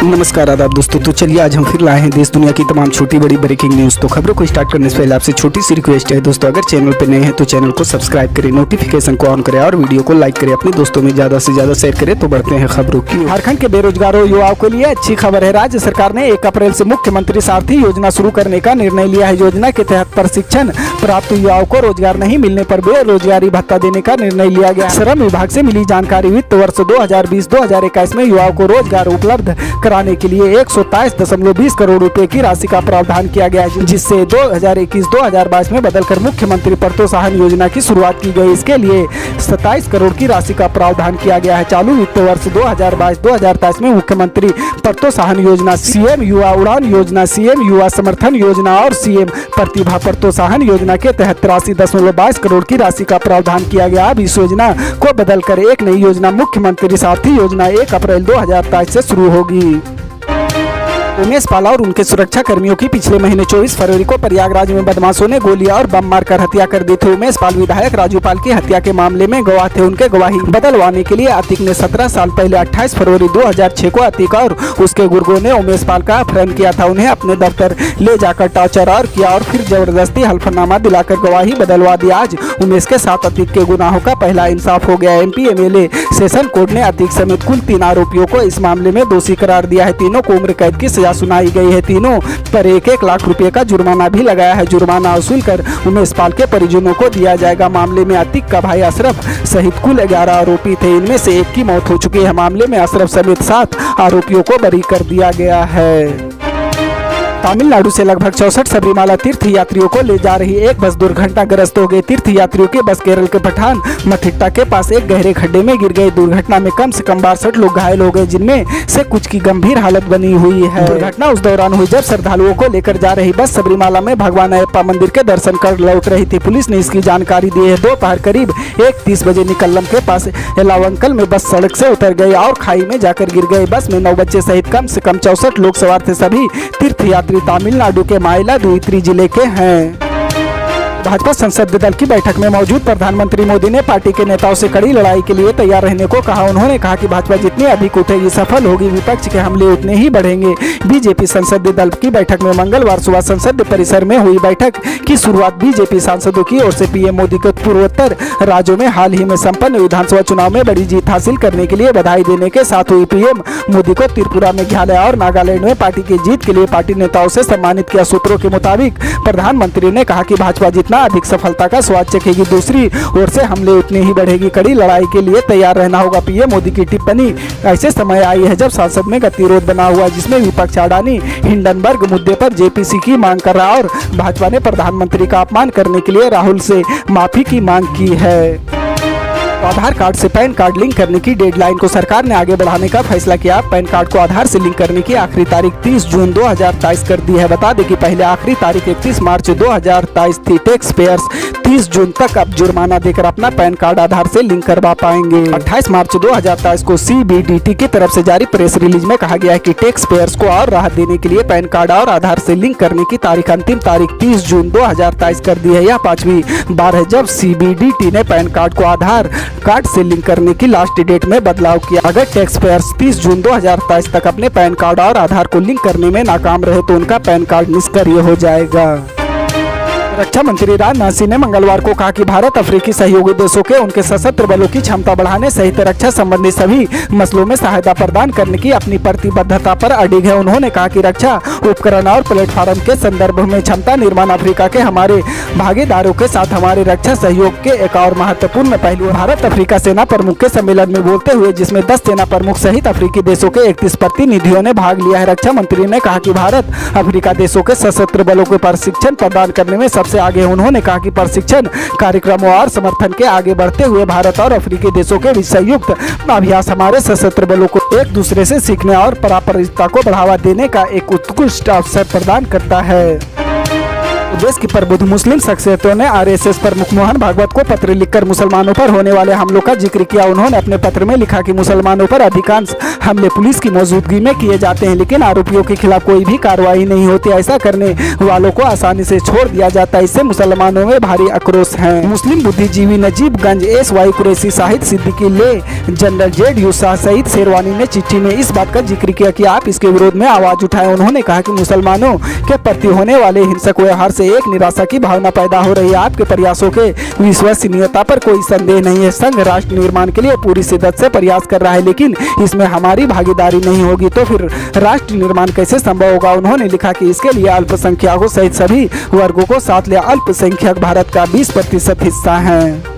नमस्कार आदाब दोस्तों। तो चलिए आज हम फिर लाए हैं देश दुनिया की तमाम छोटी बड़ी ब्रेकिंग न्यूज़। तो खबरों को स्टार्ट करने से पहले आपसे छोटी सी रिक्वेस्ट है दोस्तों, अगर चैनल पर नए हैं तो चैनल को सब्सक्राइब करें, नोटिफिकेशन को ऑन करें और वीडियो को लाइक करें, अपने दोस्तों में ज़्यादा से ज़्यादा शेयर करें। तो बढ़ते हैं खबरों की। झारखंड के बेरोजगारों युवाओं के लिए अच्छी खबर है। राज्य सरकार ने 1 अप्रैल से मुख्यमंत्री सारथी योजना शुरू करने का निर्णय लिया है। योजना के तहत प्रशिक्षण प्राप्त युवाओं को रोजगार नहीं मिलने पर बेरोजगारी भत्ता देने का निर्णय लिया गया। श्रम विभाग से मिली जानकारी वित्त वर्ष 2020-2021 में युवाओं को रोजगार उपलब्ध कराने के लिए 127.20 करोड़ रुपए की राशि का प्रावधान किया गया है, जिससे 2021-2022 में बदलकर मुख्यमंत्री प्रोत्साहन योजना की शुरुआत की गई। इसके लिए 27 करोड़ की राशि का प्रावधान किया गया है। चालू वित्त वर्ष 2022-2023 में मुख्यमंत्री प्रोत्साहन योजना, सीएम युवा उड़ान योजना, सीएम युवा समर्थन योजना और सीएम प्रतिभा प्रोत्साहन योजना के तहत 83.22 करोड़ की राशि का प्रावधान किया गया। अब इस योजना को बदलकर एक नई योजना मुख्यमंत्री सारथी योजना 1 अप्रैल 2023 से शुरू होगी। उमेश पाल और उनके सुरक्षा कर्मियों की पिछले महीने 24 फरवरी को प्रयागराज में बदमाशों ने गोलियां और बम मारकर हत्या कर दी थी। उमेश पाल विधायक राजू पाल की हत्या के मामले में गवाह थे। उनके गवाही बदलवाने के लिए अतीक ने 17 साल पहले 28 फरवरी 2006 को अतीक और उसके गुर्गों ने उमेश पाल का अपहरण किया था। उन्हें अपने दफ्तर ले जाकर टॉर्चर और किया और फिर जबरदस्ती हल्फनामा दिलाकर गवाही बदलवा दी। आज उमेश के साथ अतीक के गुनाहों का पहला इंसाफ हो गया। एमपी एमएलए सेशन कोर्ट ने अतीक समेत कुल 3 आरोपियों को इस मामले में दोषी करार दिया है। तीनों को उम्र कैद की सुनाई गई है। तीनों पर 1-1 लाख रुपए का जुर्माना भी लगाया है। जुर्माना वसूल कर उमेश पाल के परिजनों को दिया जाएगा। मामले में अतीक का भाई अशरफ सहित कुल 11 आरोपी थे। इनमें से 1 की मौत हो चुकी है। मामले में अशरफ समेत 7 आरोपियों को बरी कर दिया गया है। तमिलनाडु से लगभग 64 सबरीमाला तीर्थ यात्रियों को ले जा रही एक बस दुर्घटनाग्रस्त हो गई। तीर्थ यात्रियों की बस केरल के पठान मथिट्टा के पास एक गहरे खड्डे में गिर गई। दुर्घटना में कम से कम 62 लोग घायल हो गए, जिनमें से कुछ की गंभीर हालत बनी हुई है। दुर्घटना उस दौरान हुई जब श्रद्धालुओं को लेकर जा रही बस सबरीमाला में भगवान अयप्पा मंदिर के दर्शन कर लौट रही थी। पुलिस ने इसकी जानकारी दी है। दोपहर करीब 1:30 बजे निकल्लम के पास एलावंकल में बस सड़क से उतर गई और खाई में जाकर गिर गई। बस में 9 बच्चे सहित कम से कम 64 लोग सवार थे। सभी तीर्थ यात्री तमिलनाडु के माइलादुथुराई जिले के हैं। भाजपा संसदीय दल की बैठक में मौजूद प्रधानमंत्री मोदी ने पार्टी के नेताओं से कड़ी लड़ाई के लिए तैयार रहने को कहा। उन्होंने कहा कि भाजपा जितनी अधिक उठेगी, सफल होगी, विपक्ष के हमले उतने ही बढ़ेंगे। बीजेपी संसदीय दल की बैठक में मंगलवार सुबह संसदीय परिसर में हुई बैठक की शुरुआत बीजेपी सांसदों की ओर से पीएम मोदी को पूर्वोत्तर राज्यों में हाल ही में संपन्न विधानसभा चुनाव में बड़ी जीत हासिल करने के लिए बधाई देने के साथ हुई। पीएम मोदी को त्रिपुरा, मेघालय और नागालैंड में पार्टी की जीत के लिए पार्टी नेताओं से सम्मानित किया। सूत्रों के मुताबिक प्रधानमंत्री ने कहा कि भाजपा जितना अधिक सफलता का स्वाद चखेगी, दूसरी ओर से हमले उतनी ही बढ़ेगी। कड़ी लड़ाई के लिए तैयार रहना होगा। पीएम मोदी की टिप्पणी ऐसे समय आई है जब संसद में गतिरोध बना हुआ, जिसमें विपक्ष अडानी हिंडनबर्ग मुद्दे पर जेपीसी की मांग कर रहा और भाजपा ने प्रधानमंत्री का अपमान करने के लिए राहुल से माफी की मांग की है। आधार कार्ड से पैन कार्ड लिंक करने की डेडलाइन को सरकार ने आगे बढ़ाने का फैसला किया। पैन कार्ड को आधार से लिंक करने की आखिरी तारीख 30 जून 2023 कर दी है। बता दें कि पहले आखिरी तारीख 31 मार्च 2023 थी। टैक्स पेयर्स 30 जून तक अब जुर्माना देकर अपना पैन कार्ड आधार से लिंक करवा पाएंगे। 28 मार्च 2023 को सीबीडीटी की तरफ से जारी प्रेस रिलीज में कहा गया है कि टैक्स पेयर्स को और राहत देने के लिए पैन कार्ड और आधार से लिंक करने की तारीख अंतिम तारीख 30 जून 2023 कर दी है। यह 5वीं बार है जब सीबीडीटी ने पैन कार्ड को आधार कार्ड से लिंक करने की लास्ट डेट में बदलाव किया। अगर टैक्स पेयर्स 30 जून 2023 तक अपने पैन कार्ड और आधार को लिंक करने में नाकाम रहे तो उनका पैन कार्ड निष्क्रिय हो जाएगा। रक्षा मंत्री राजनाथ सिंह ने मंगलवार को कहा कि भारत अफ्रीकी सहयोगी देशों के उनके सशस्त्र बलों की क्षमता बढ़ाने सहित रक्षा संबंधी सभी मसलों में सहायता प्रदान करने की अपनी प्रतिबद्धता पर अडिग है। उन्होंने कहा कि रक्षा उपकरण और प्लेटफॉर्म के संदर्भ में क्षमता निर्माण अफ्रीका के हमारे भागीदारों के साथ हमारे रक्षा सहयोग के एक और महत्वपूर्ण पहलू है। भारत अफ्रीका सेना प्रमुख के सम्मेलन में बोलते हुए, जिसमें 10 सेना प्रमुख सहित अफ्रीकी देशों के 31 प्रतिनिधियों ने भाग लिया है, रक्षा मंत्री ने कहा कि भारत अफ्रीका देशों के सशस्त्र बलों को प्रशिक्षण प्रदान करने में सबसे आगे। उन्होंने कहा कि प्रशिक्षण कार्यक्रमों और समर्थन के आगे बढ़ते हुए भारत और अफ्रीकी देशों के बीच संयुक्त अभ्यास हमारे सशस्त्र बलों को एक दूसरे से सीखने और पारस्परिकता को बढ़ावा देने का एक उत्कृष्ट अवसर प्रदान करता है। देश की प्रबुद्ध मुस्लिम शख्सियतों ने आरएसएस प्रमुख मोहन भागवत को पत्र लिखकर मुसलमानों पर होने वाले हमलों का जिक्र किया। उन्होंने अपने पत्र में लिखा कि मुसलमानों पर अधिकांश हमले पुलिस की मौजूदगी में किए जाते हैं, लेकिन आरोपियों के खिलाफ कोई भी कार्रवाई नहीं होती। ऐसा करने वालों को आसानी से छोड़ दिया जाता है। इससे मुसलमानों में भारी आक्रोश है। मुस्लिम बुद्धिजीवी नजीबगंज एस.वाई. कुरैशी, शाहिद सिद्दीकी, ले जनरल जेड.यू. शाह सईद शेरवानी ने चिट्ठी में इस बात का जिक्र किया कि आप इसके विरोध में आवाज उठाएं। उन्होंने कहा कि मुसलमानों के प्रति होने वाले हिंसक व्यवहार से एक निराशा की भावना पैदा हो रही है। आपके प्रयासों के विश्वसनीयता पर कोई संदेह नहीं है। संघ राष्ट्र निर्माण के लिए पूरी शिद्दत से प्रयास कर रहा है, लेकिन इसमें हमारी भागीदारी नहीं होगी तो फिर राष्ट्र निर्माण कैसे संभव होगा। उन्होंने लिखा कि इसके लिए अल्पसंख्यकों सहित सभी वर्गों को साथ ले। अल्पसंख्यक भारत का 20% हिस्सा है।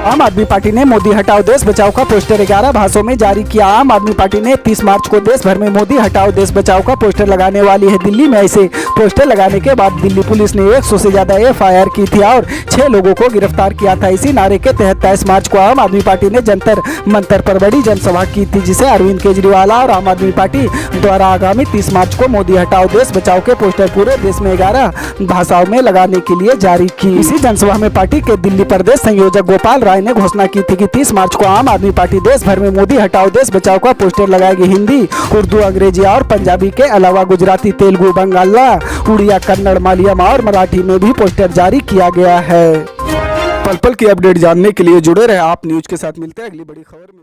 आम आदमी पार्टी ने मोदी हटाओ देश बचाओ का पोस्टर 11 भाषाओं में जारी किया। आम आदमी पार्टी ने 30 मार्च को देश भर में मोदी हटाओ देश बचाओ का पोस्टर लगाने वाली है। दिल्ली में ऐसे पोस्टर लगाने के बाद दिल्ली पुलिस ने 100 से ज्यादा FIR की थी और 6 लोगों को गिरफ्तार किया था। इसी नारे के तहत 23 मार्च को आम आदमी पार्टी ने जंतर मंतर पर बड़ी जनसभा की थी, जिसे अरविंद केजरीवाल और आम आदमी पार्टी द्वारा आगामी 30 मार्च को मोदी हटाओ देश बचाओ के पोस्टर पूरे देश में 11 भाषाओं में लगाने के लिए जारी की। इसी जनसभा में पार्टी के दिल्ली प्रदेश संयोजक गोपाल राय ने घोषणा की थी कि 30 मार्च को आम आदमी पार्टी देश भर में मोदी हटाओ देश बचाओ का पोस्टर लगाएगी। हिंदी, उर्दू, अंग्रेजी और पंजाबी के अलावा गुजराती, तेलुगु, बंगाला, उड़िया, कन्नड़, मलयालम और मराठी में भी पोस्टर जारी किया गया है। पल पल की अपडेट जानने के लिए जुड़े रहे आप न्यूज के साथ। मिलते हैं अगली बड़ी खबर में।